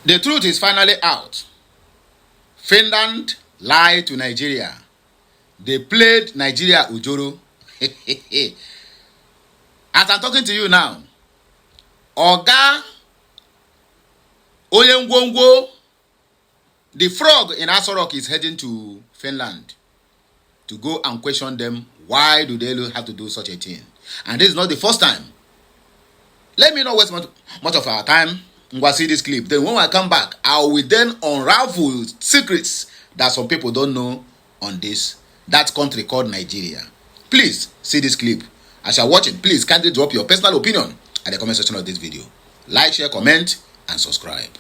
The truth is finally out. Finland lied to Nigeria. They played Nigeria Ujoro. As I'm talking to you now, Oga Oyengwongwo, the frog in Asorok, is heading to Finland to go and question them. Why do they have to do such a thing? And this is not the first time. Let me not waste much of our time. We'll see this clip. Then when I come back, I will then unravel secrets that some people don't know on that country called Nigeria. Please see this clip. As you're watching, please kindly drop your personal opinion at the comment section of this video. Like, share, comment, and subscribe.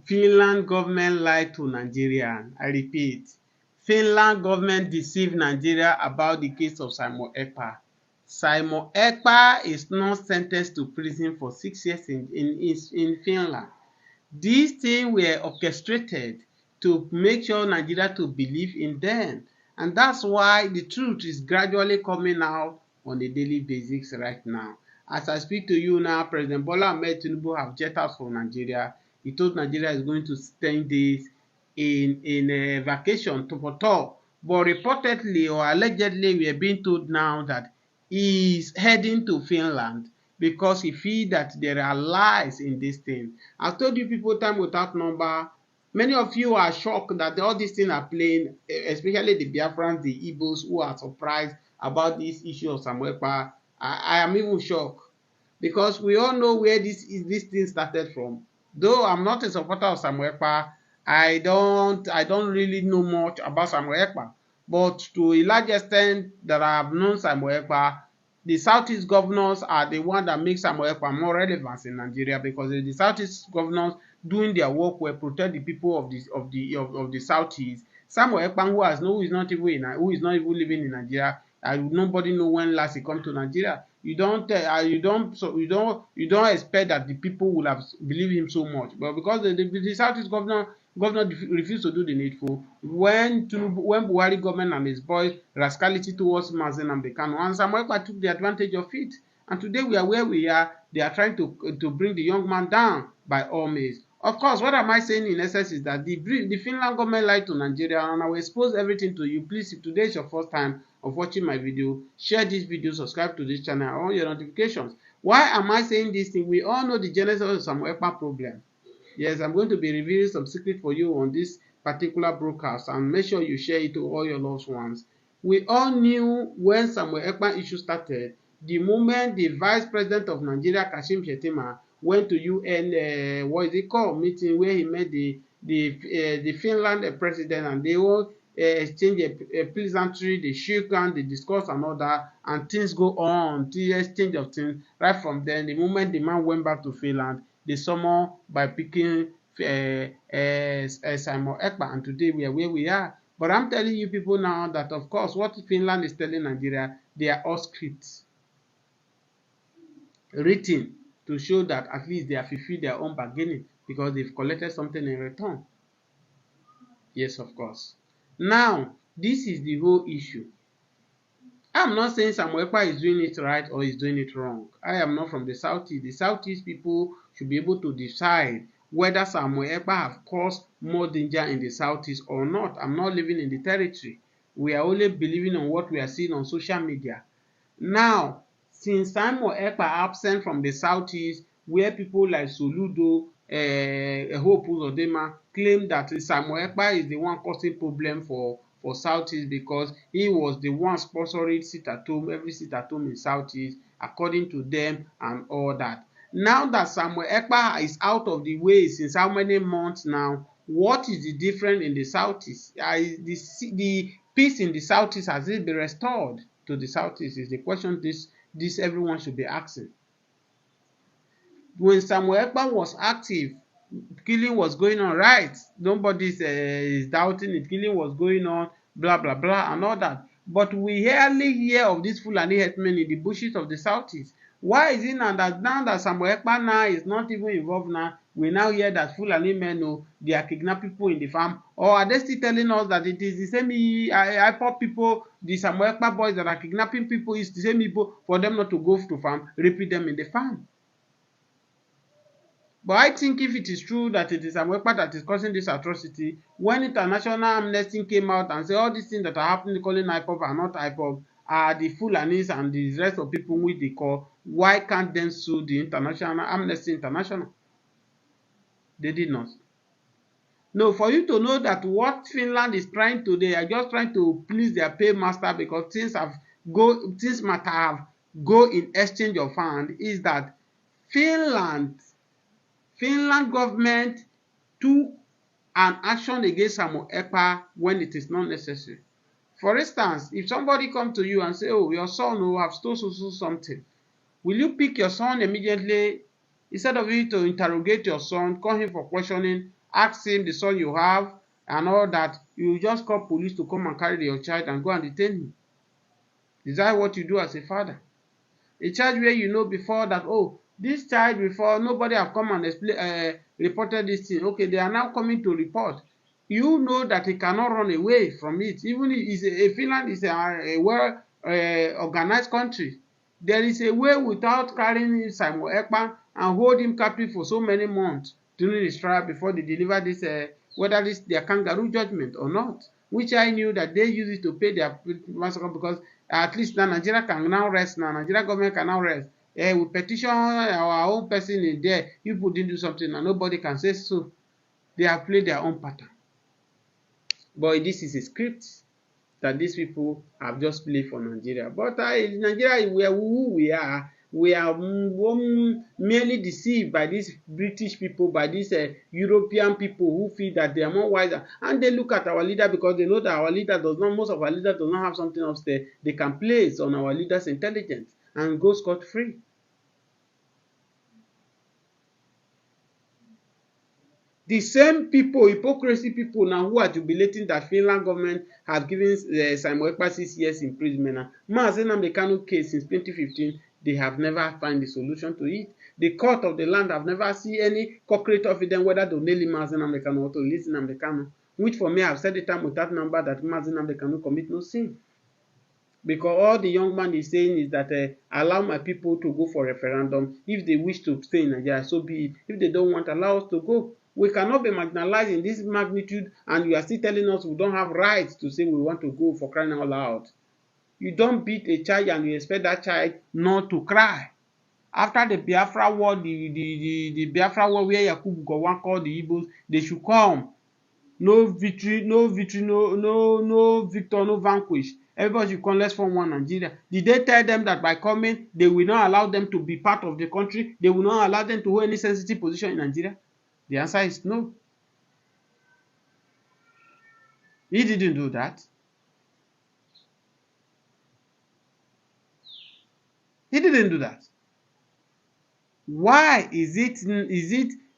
Finland government lied to Nigeria. I repeat, Finland government deceived Nigeria about the case of Simo Equa. Simo Equa is not sentenced to prison for 6 years in Finland. These things were orchestrated to make sure Nigeria to believe in them. And that's why the truth is gradually coming out on a daily basis right now. As I speak to you now, President Bola Ahmed Tinubu have jet out from Nigeria. He told Nigeria is going to spend days in a vacation for tour. But reportedly or allegedly, we are being told now that he is heading to Finland because he feels that there are lies in this thing. I've told you people time without number. Many of you are shocked that all these things are playing, especially the Biafrans, the Igbos, who are surprised about this issue of Simo Equa. I am even shocked because we all know where this thing started from. Though I'm not a supporter of Simo Equa, I don't really know much about Simo Equa. But to a large extent that I have known Simo Equa, the Southeast governors are the one that make Simo Equa more relevant in Nigeria, because the Southeast governors doing their work will protect the people of the Southeast. Simo Equa, who is not even living in Nigeria, nobody know when last he come to Nigeria. You don't expect that the people will have believed him so much, but because the Southeast governor refused to do the needful, when Buhari government and his boys rascality towards Mazi Nnamdi Kanu, and Simo Equa took the advantage of it, and today we are where we are. They are trying to bring the young man down by all means. Of course, what am I saying in essence is that the Finland government lied to Nigeria, and I will expose everything to you. Please, if today is your first time of watching my video, share this video, subscribe to this channel, and on your notifications. Why am I saying this thing? We all know the genesis of the Simo Equa problem. Yes, I'm going to be revealing some secret for you on this particular broadcast, and make sure you share it to all your loved ones. We all knew when Simo Equa issue started, the moment the Vice President of Nigeria, Kashim Shettima, went to UN meeting where he met the Finland president, and they all exchange a pleasantry, they shook hands, they discuss and all that, and things go on, the exchange of things. Right from then, the moment the man went back to Finland, they summon by picking Simo Equa, and today we are where we are. But I'm telling you people now that, of course, what Finland is telling Nigeria, they are all scripts written to show that at least they have fulfilled their own bargaining because they've collected something in return. Yes, of course. Now, this is the whole issue. I'm not saying Simo Equa is doing it right or is doing it wrong. I am not from the Southeast. The Southeast people should be able to decide whether Simo Equa have caused more danger in the Southeast or not. I'm not living in the territory. We are only believing on what we are seeing on social media. Now, since Simo Equa absent from the Southeast, where people like Soludo, Hope Uzodinma claim that Simo Equa is the one causing problem for Southeast because he was the one sponsoring sit at home, every sit at home in Southeast, according to them and all that. Now that Simo Equa is out of the way since how many months now, what is the difference in the Southeast? The peace in the Southeast, has it been restored to the Southeast, is the question this everyone should be asking. When Simo Equa was active, killing was going on, right? Nobody is doubting it. Killing was going on, blah blah blah and all that. But we hardly hear of this Fulani herdsmen in the bushes of the Southeast. Why is it now that Simo Equa now is not even involved now, we now hear that Fulani men, they are kidnapping people in the farm? Or are they still telling us that it is the same IPOP people, the Simo Equa boys that are kidnapping people, is the same people for them not to go to farm, repeat them in the farm? But I think if it is true that it is Samuel Ekpa that is causing this atrocity, when international amnesty came out and said all these things that are happening calling IPOB are not IPOB, are the Fulanis and the rest of people which they call, why can't they sue the international Amnesty International? They did not. No, for you to know that what Finland is trying to, they are just trying to please their paymaster because things might have go in exchange of hand, is that Finland government took an action against Samuel Ekpa when it is not necessary. For instance, if somebody come to you and say, oh, your son will have stole something, will you pick your son immediately instead of you to interrogate your son, call him for questioning, ask him the son you have and all that, you just call police to come and carry your child and go and detain him? Is that what you do as a father? A child where you know before that, oh, this child before nobody have come and reported this thing. Okay, they are now coming to report. You know that he cannot run away from it. Even if Finland is a well organized country, there is a way without carrying Simo Ekpa and hold him captive for so many months during his trial before they deliver this, whether this their kangaroo judgment or not. Which I knew that they use it to pay their massacre because at least now Nigeria can now rest now. Nigeria government can now rest. We petition our own person in there. People didn't do something and nobody can say so. They have played their own pattern. But this is a script that these people have just played for Nigeria. But Nigeria, who we are merely deceived by these British people, by these European people who feel that they are more wiser. And they look at our leader because they know that our leader does not, most of our leaders do not have something else they can place on our leaders' intelligence and go scot-free. The same people, hypocrisy people now who are jubilating that Finland government has given Simo Ekpa 6 years imprisonment. Mazi Nnamdi Kanu case since 2015, they have never found the solution to it. The court of the land have never seen any concrete evidence whether to nail Mazi Nnamdi Kanu or to release Nnamdi Kanu, which for me I have said the time with that number that Mazi Nnamdi Kanu commit no sin. Because all the young man is saying is that allow my people to go for referendum. If they wish to stay in Nigeria, so be it. If they don't want, allow us to go. We cannot be marginalized in this magnitude and you are still telling us we don't have rights to say we want to go, for crying out loud. You don't beat a child and you expect that child not to cry. After the Biafra war, the Biafra war where Yakubu Gowon called the Igbos, they should come. No victory, no victor, no vanquish. Everybody should come, let's form one Nigeria. Did they tell them that by coming, they will not allow them to be part of the country? They will not allow them to hold any sensitive position in Nigeria? The answer is no. He didn't do that. He didn't do that. Why is it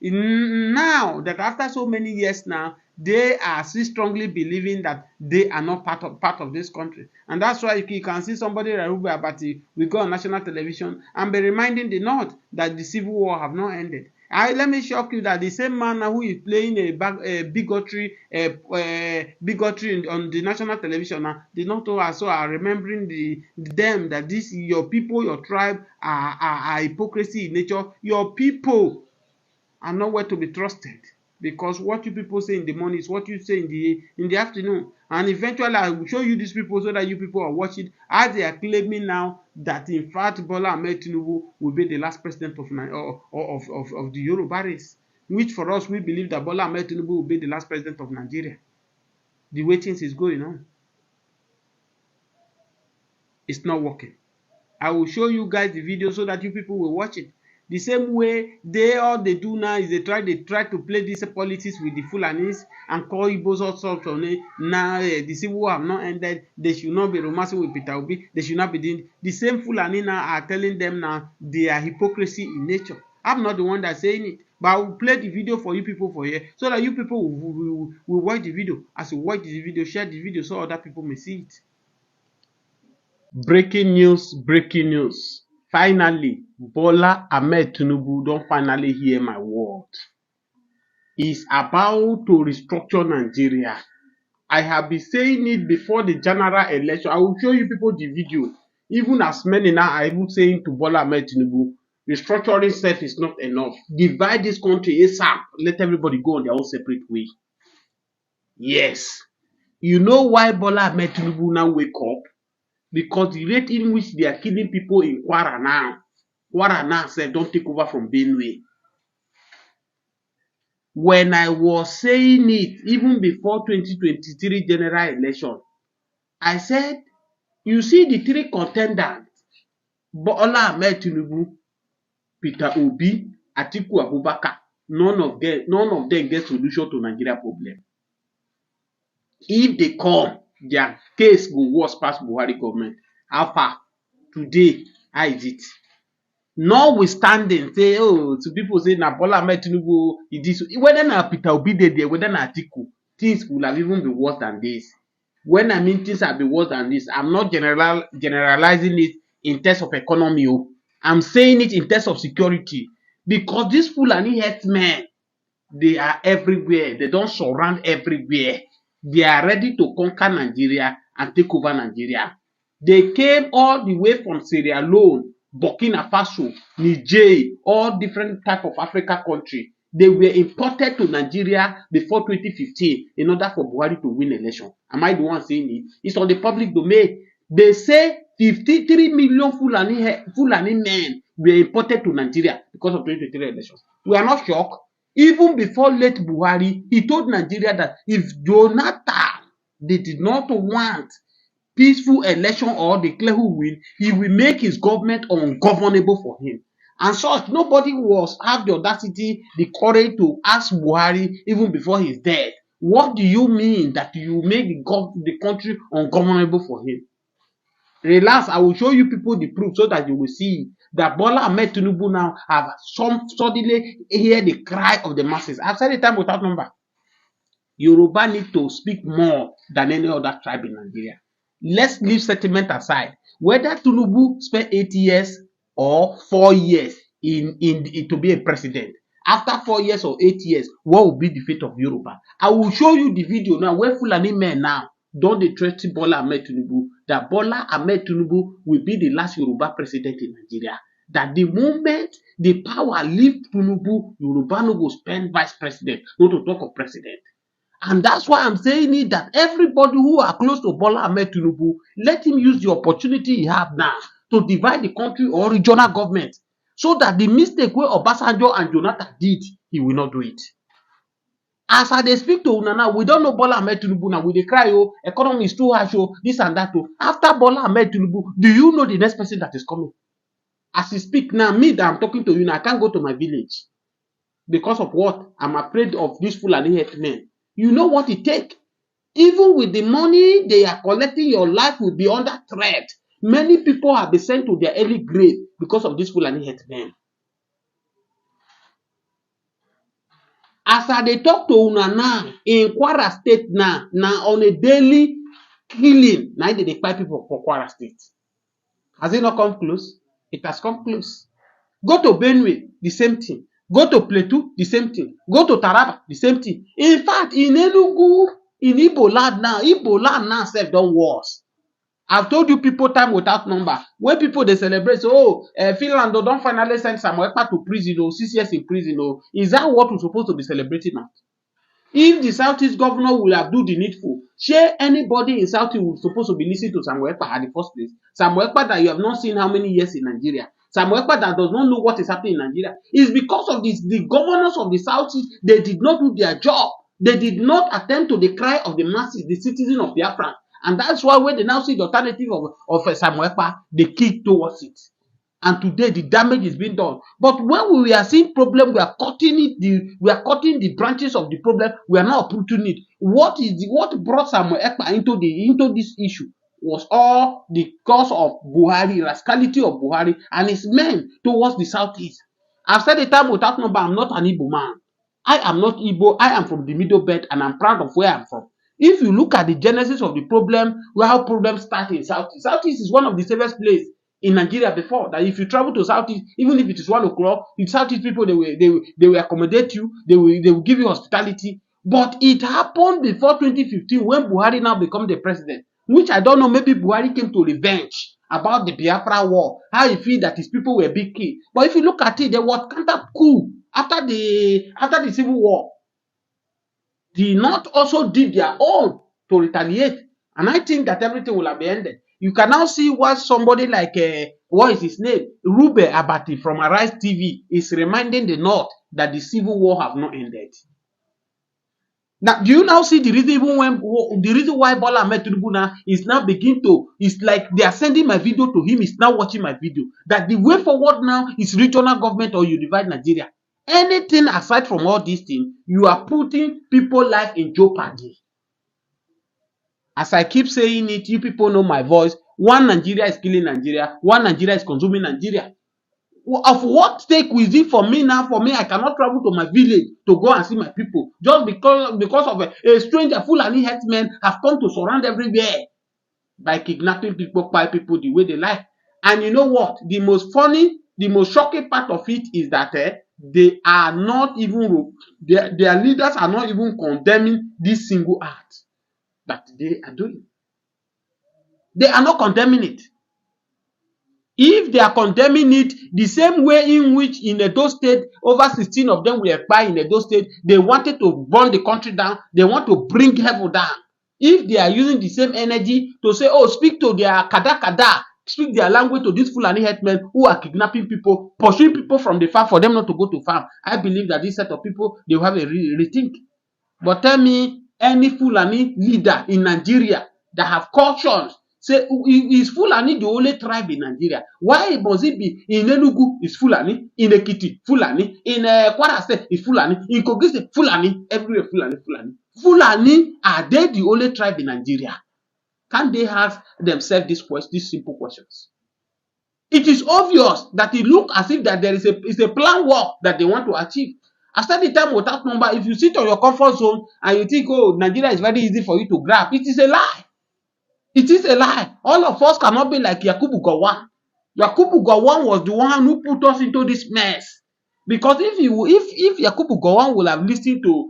now that after so many years now, they are still strongly believing that they are not part of this country? And that's why you can see somebody like Ruben Abati will go on national television and be reminding the North that the civil war have not ended. Let me shock you that the same man who is playing a bigotry on the national television now, the North also are remembering them that this your people, your tribe are hypocrisy in nature. Your people are nowhere to be trusted because what you people say in the morning is what you say in the afternoon. And eventually I will show you these people so that you people are watching as they are claiming now that in fact Bola Ahmed Tinubu will be the last president of the Yoruba race, which for us we believe that Bola Ahmed Tinubu will be the last president of Nigeria. The way things is going on, it's not working. I will show you guys the video so that you people will watch it. The same way all they do now is they try to play this politics with the Fulanis and call Igbos all sorts on it. Now the civil war have not ended. They should not be romancing with Peter Obi. They should not be doing. The same Fulani now are telling them now they are hypocrisy in nature. I'm not the one that's saying it, but I will play the video for you people for here so that you people will watch the video. As you watch the video, share the video so other people may see it. Breaking news. Finally, Bola Ahmed Tinubu don finally hear my word. He's about to restructure Nigeria. I have been saying it before the general election. I will show you people the video. Even as many now are even saying to Bola Ahmed Tinubu, Restructuring self is not enough. Divide this country ASAP. Let everybody go on their own separate way. Yes. You know why Bola Ahmed Tinubu now wake up? Because the rate in which they are killing people in Kwara now said don't take over from Benue. When I was saying it, even before 2023 general election, I said, you see the three contenders, Bola Ahmed Tinubu, Peter Obi, Atiku Abubakar, none of them get solution to Nigeria problem. If they come, their case go worse pass Buhari government. How far? Today, how is it? Notwithstanding, say, oh, to people say, na Bola Ahmed Tinubu, whether na Peter Obi dey there, whether na Atiku, things will have even been worse than this. When I mean things have been worse than this, I'm not generalizing it in terms of economy. Oh. I'm saying it in terms of security. Because these Fulani herdsmen, they are everywhere. They don't surround everywhere. They are ready to conquer Nigeria and take over Nigeria. They came all the way from Sierra Leone, Burkina Faso, Niger, all different type of African country. They were imported to Nigeria before 2015 in order for Buhari to win election. Am I the one saying it? It's on the public domain. They say 53 million Fulani men were imported to Nigeria because of 2023 elections. We are not shocked. Even before late Buhari, he told Nigeria that if Jonathan, they did not want peaceful election or declare who win, he will make his government ungovernable for him. And such, nobody was have the audacity, the courage to ask Buhari even before he's dead. What do you mean that you make the country ungovernable for him? Relax, I will show you people the proof so that you will see that Bola Ahmed Tinubu now have suddenly hear the cry of the masses. I've said it time without number. Yoruba need to speak more than any other tribe in Nigeria. Let's leave sentiment aside. Whether Tinubu spent 8 years or 4 years in to be a president, after 4 years or 8 years, what will be the fate of Yoruba? I will show you the video now where Fulani men now don dey threaten Bola Ahmed Tinubu that Bola Ahmed Tinubu will be the last Yoruba president in Nigeria. That the moment the power leave Tinubu, Yoruba no go spend vice president, not to talk of president. And that's why I'm saying it that everybody who are close to Bola Ahmed Tinubu, let him use the opportunity he have now to divide the country or regional government so that the mistake wey Obasanjo and Jonathan did, he will not do it. As I dey speak to una now, we don't know Bola Ahmed Tinubu now. We dey cry, oh, economy is too harsh, oh, this and that. Oh. After Bola Ahmed Tinubu, do you know the next person that is coming? As you speak now, me that I'm talking to you now, I can't go to my village. Because of what? I'm afraid of these Fulani herdsmen. You know what it takes? Even with the money they are collecting, your life will be under threat. Many people have been sent to their early grave because of these Fulani herdsmen. As I dey talk to una now, in Kwara State now on a daily killing, now they dey kpai people for Kwara State. Has it not come close? It has come close. Go to Benue, the same thing. Go to Plateau, the same thing. Go to Taraba, the same thing. In fact, in Enugu, in Igbo land now sef don worse. I've told you people time without number. When people they celebrate, so Finland don't finally send Samuel Equa to prison, 6 years in prison. Is that what we're supposed to be celebrating now? If the Southeast governor will have do the needful, share anybody in Southeast will supposed to be listening to Samuel Equa at the first place. Samuel Equa that you have not seen how many years in Nigeria. Samuel Equa that does not know what is happening in Nigeria. It's because of this, the governors of the Southeast, they did not do their job. They did not attend to the cry of the masses, the citizens of Biafran. And that's why when they now see the alternative of Samuel Equa, they kick towards it. And today the damage is being done. But when we are seeing problem, we are cutting the branches of the problem. We are not uprooting it. What brought Samuel Equa into this issue was all the cause of Buhari, rascality of Buhari and his men towards the Southeast. I've said it time without number. I'm not an Igbo man. I am not Igbo. I am from the Middle Belt and I'm proud of where I'm from. If you look at the genesis of the problem, how problems start in Southeast. Southeast is one of the safest places in Nigeria before. That if you travel to Southeast, even if it is 1 o'clock, the Southeast people they will accommodate you, they will give you hospitality. But it happened before 2015 when Buhari now become the president, which I don't know, maybe Buhari came to revenge about the Biafra war, how he feel that his people were being killed. But if you look at it, there was counter coup after the civil war. The North also did their own to retaliate, and I think that everything will have been ended. You can now see what somebody like what is his name, Rube Abati from Arise TV is reminding the North that the civil war have not ended. Now, do you now see the reason even when the reason why Bola Ahmed Tinubu now is now begin to, it's like they are sending my video to him, he's now watching my video. That the way forward now is regional government or you divide Nigeria. Anything aside from all these things, you are putting people's life in jeopardy. As I keep saying it, you people know my voice. One Nigeria is killing Nigeria. One Nigeria is consuming Nigeria. Of what stake is it for me now? For me, I cannot travel to my village to go and see my people just because of a stranger, Fulani herdsmen have come to surround everywhere by kidnapping people, by people the way they like. And you know what? The most funny, the most shocking part of it is that they are not even, their leaders are not even condemning this single act that they are doing. They are not condemning it. If they are condemning it the same way in which in Edo State, over 16 of them will expire in Edo State, they wanted to burn the country down, they want to bring heaven down. If they are using the same energy to say, oh, speak to their kada, speak their language to these Fulani herdsmen who are kidnapping people, pursuing people from the farm for them not to go to farm, I believe that this set of people, they will have a rethink. But tell me, any Fulani leader in Nigeria that have cautions, say, is Fulani the only tribe in Nigeria? Why must it be in Enugu is Fulani, in Ekiti, Fulani, in Kwara State is Fulani, in Kogi State, Fulani, everywhere Fulani. Fulani, are they the only tribe in Nigeria? Can they ask themselves these simple questions? It is obvious that it looks as if that there is a plan work that they want to achieve. After the time without number, if you sit on your comfort zone and you think, oh, Nigeria is very easy for you to grab, it is a lie. It is a lie. All of us cannot be like Yakubu Gowon. Yakubu Gowon was the one who put us into this mess. Because if Yakubu Gowon would have listened to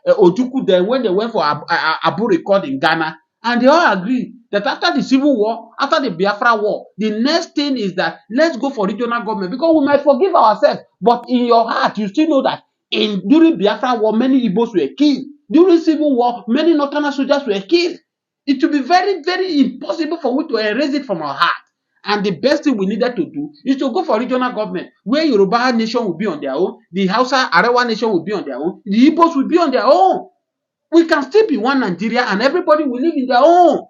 Ojukwu then when they went for Abu record in Ghana, and they all agreed that after the civil war, after the Biafra war, the next thing is that let's go for regional government because we might forgive ourselves. But in your heart, you still know that during Biafra war, many Igbos were killed. During civil war, many Northern soldiers were killed. It will be very, very impossible for we to erase it from our heart. And the best thing we needed to do is to go for regional government, where Yoruba nation will be on their own, the Hausa Arewa nation will be on their own, the Igbos will be on their own. We can still be one Nigeria and everybody will live in their own.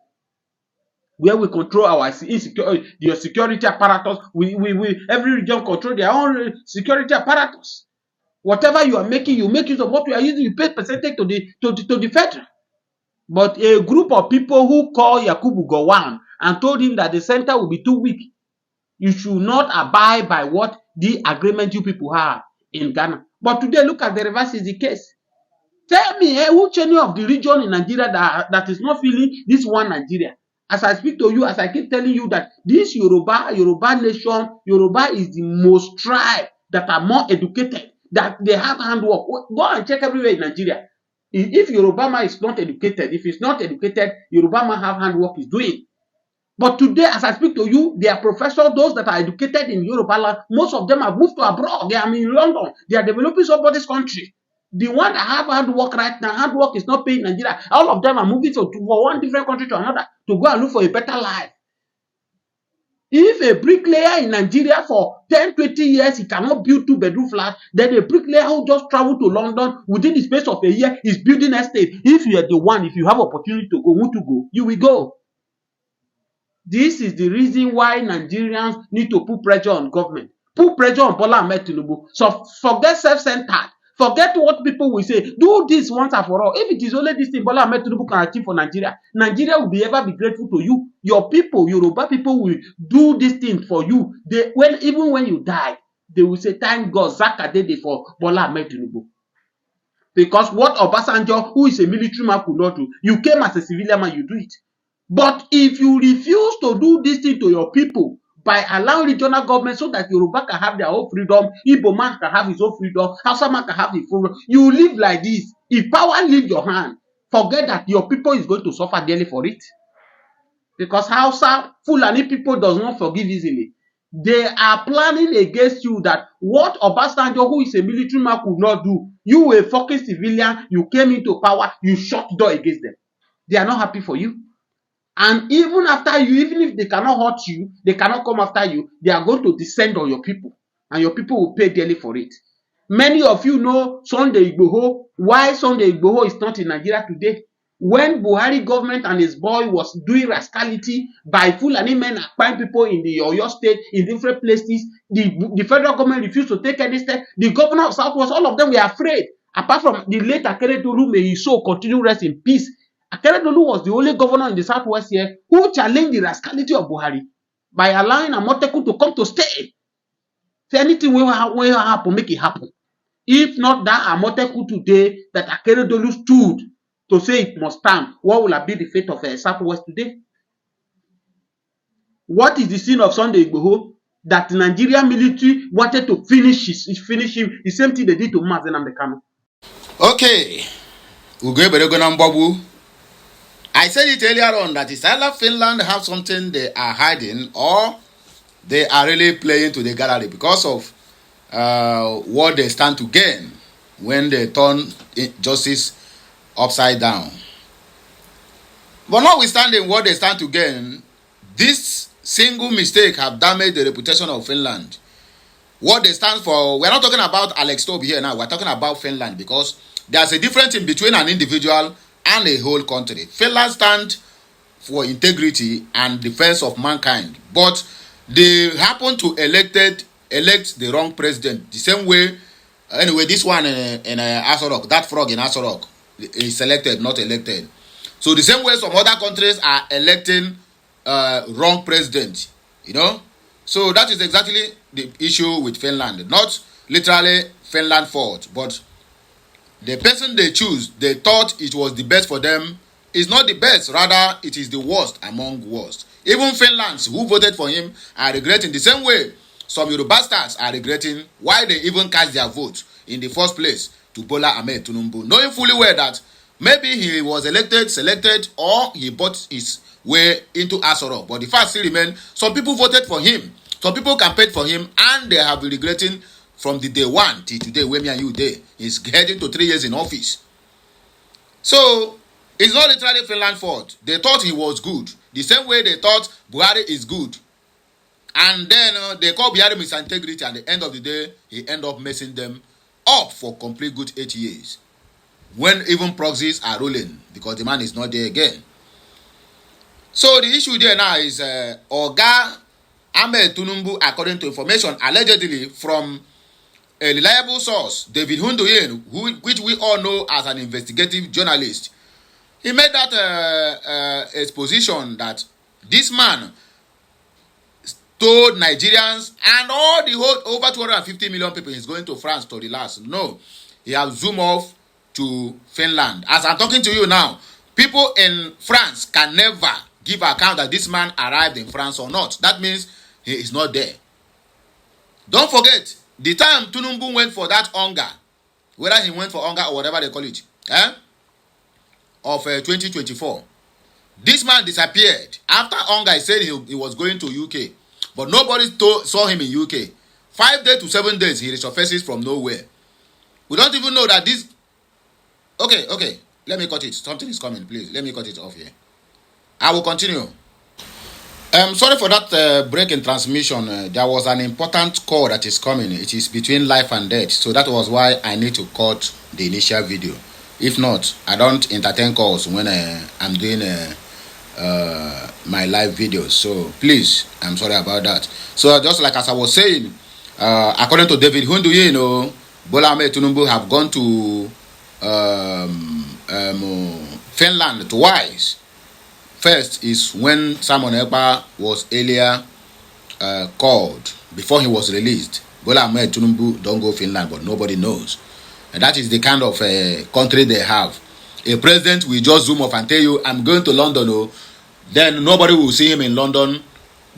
Where we control our security apparatus, every region control their own security apparatus. Whatever you are making, you make use of what you are using, you pay percentage to the federal. But a group of people who call Yakubu Gowon and told him that the center will be too weak, you should not abide by what the agreement you people have in Ghana. But today, look at the reverse is the case. Tell me, which any of the region in Nigeria that is not feeling this one Nigeria? As I speak to you, as I keep telling you that this Yoruba nation, Yoruba is the most tribe that are more educated, that they have handwork. Go and check everywhere in Nigeria. If Yoruba man is not educated, if he's not educated, Yoruba man have handwork is doing. But today, as I speak to you, they are professors, those that are educated in Yoruba land, most of them have moved to abroad. They are in London. They are developing somebody's country. The one that have hard work right now, hard work is not paying Nigeria. All of them are moving for one different country to another to go and look for a better life. If a bricklayer in Nigeria for 10, 20 years, he cannot build 2-bedroom flat, then a bricklayer who just traveled to London within the space of a year is building estate. If you are the one, if you have opportunity to go, want to go, you will go. This is the reason why Nigerians need to put pressure on government. Put pressure on Bola Ahmed Tinubu. So forget self-centered. Forget what people will say. Do this once and for all. If it is only this thing Bola Ahmed Tinubu can achieve for Nigeria, Nigeria will ever be grateful to you. Your people, Yoruba people, will do this thing for you. Even when you die, they will say, thank God, Zaka did it for Bola Ahmed Tinubu. Because what Obasanjo, who is a military man, could not do, you came as a civilian man, you do it. But if you refuse to do this thing to your people, by allowing regional government so that Yoruba can have their own freedom, Igbo man can have his own freedom, Hausa man can have his freedom, you live like this. If power leave your hand, forget that your people is going to suffer daily for it. because Hausa, Fulani people does not forgive easily. They are planning against you that what Obasanjo, who is a military man, could not do. You were a fucking civilian, you came into power, you shut the door against them. They are not happy for you. And even after you, even if they cannot hurt you, they cannot come after you, they are going to descend on your people. And your people will pay dearly for it. Many of you know Sunday Igboho, why Sunday Igboho is not in Nigeria today. When Buhari government and his boy was doing rascality by Fulani men acquiring people in the Oyo state, in different places, the federal government refused to take any step. The governor of Southwest, all of them were afraid. Apart from the late Akeredolu, may his soul continue rest in peace. Akeredolu was the only governor in the Southwest here who challenged the rascality of Buhari by allowing Amotekun to come to stay. So anything will happen, make it happen. If not that Amotekun today, that Akeredolu stood to say it must stand, what will have been the fate of Southwest today? What is the sin of Sunday Igboho? That the Nigerian military wanted to finish him. The same thing they did to Mazen Nnamdi Kanu. Okay. I said it earlier on that it's either Finland have something they are hiding or they are really playing to the gallery because of what they stand to gain when they turn justice upside down. But notwithstanding what they stand to gain, this single mistake have damaged the reputation of Finland. What they stand for, we're not talking about Alex Toby here now, we're talking about Finland because there's a difference in between an individual and a whole country. Finland stand for integrity and defense of mankind, but they happen to elect the wrong president the same way. Anyway, this one in Asorok, that frog in Asorok is selected, not elected. So the same way some other countries are electing wrong president, you know. So that is exactly the issue with Finland. Not literally Finland fault, but the person they choose, they thought it was the best for them, is not the best. Rather, it is the worst among worst. Even Finlands who voted for him are regretting the same way some Yoruba stars are regretting why they even cast their vote in the first place to Bola Ahmed Tinubu, knowing fully well that maybe he was selected, or he bought his way into Asorok. But the fact still remains, some people voted for him, some people campaigned for him, and they have been regretting from the day one till today, where me and you day. He's heading to 3 years in office. So it's not literally Finland's fault. They thought he was good, the same way they thought Buhari is good. And then they call Buhari misintegrity, and at the end of the day, he end up messing them up for complete good 8 years. When even proxies are rolling, because the man is not there again. So the issue there now is Oga Ahmed Tinubu, according to information allegedly from a reliable source, David Hundoyin, which we all know as an investigative journalist, he made that exposition that this man told Nigerians and all the whole over 250 million people is going to France to relax. No, he has zoomed off to Finland. As I'm talking to you now, people in France can never give account that this man arrived in France or not. That means he is not there. Don't forget, the time Tinubu went for that hunger, whether he went for hunger or whatever they call it, of 2024, this man disappeared. After hunger, he said he was going to UK, but nobody saw him in UK. 5 days to 7 days, he resurfaces from nowhere. We don't even know that this... Okay, let me cut it. Something is coming, please. Let me cut it off here. I will continue. Sorry for that break in transmission. There was an important call that is coming. It is between life and death. So that was why I need to cut the initial video. If not, I don't entertain calls when I'm doing my live videos. So please, I'm sorry about that. So just like as I was saying, according to David Hundoyin, Bola Ahmed Tinubu have gone to Finland twice. First is when Simon Ekpa was earlier called before he was released. Bola Ahmed Tinubu don't go Finland, but nobody knows. And that is the kind of country they have. A president will just zoom off and tell you, I'm going to London. Then nobody will see him in London.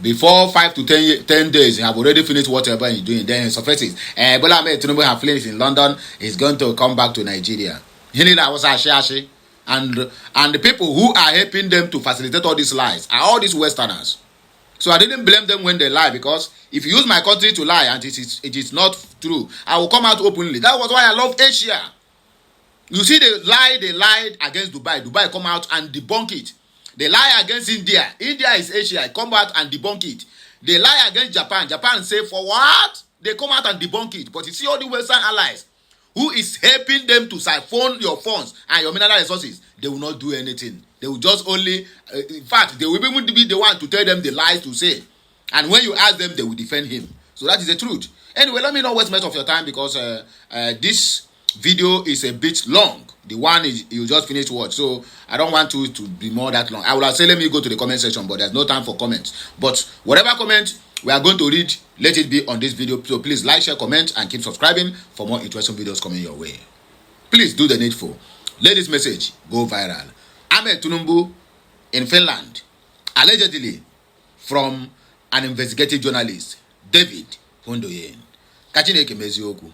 Before 5 to 10 days, he have already finished whatever he's doing. Then he surfaces. Bola Ahmed Tinubu have finished in London. He's going to come back to Nigeria. He need that was Ashe. And the people who are helping them to facilitate all these lies are all these Westerners. So I didn't blame them when they lie, because if you use my country to lie and it is not true, I will come out openly. That was why I love Asia. You see, they lied against Dubai. Dubai come out and debunk it. They lie against India. India is Asia. Come out and debunk it. They lie against Japan. Japan say, for what? They come out and debunk it. But you see all the Western allies who is helping them to siphon your funds and your mineral resources, they will not do anything. They will just only, in fact, they will even be the one to tell them the lies to say. And when you ask them, they will defend him. So that is the truth. Anyway, let me not waste much of your time, because this video is a bit long. The one is you just finished watch, so I don't want to be more that long. I will say let me go to the comment section, but there's no time for comments. But whatever comment we are going to read, let it be on this video. So please like, share, comment, and keep subscribing for more interesting videos coming your way. Please do the needful. Let this message go viral. Tinubu in Finland, allegedly from an investigative journalist, David Hundoyen. Kachineke mezioku.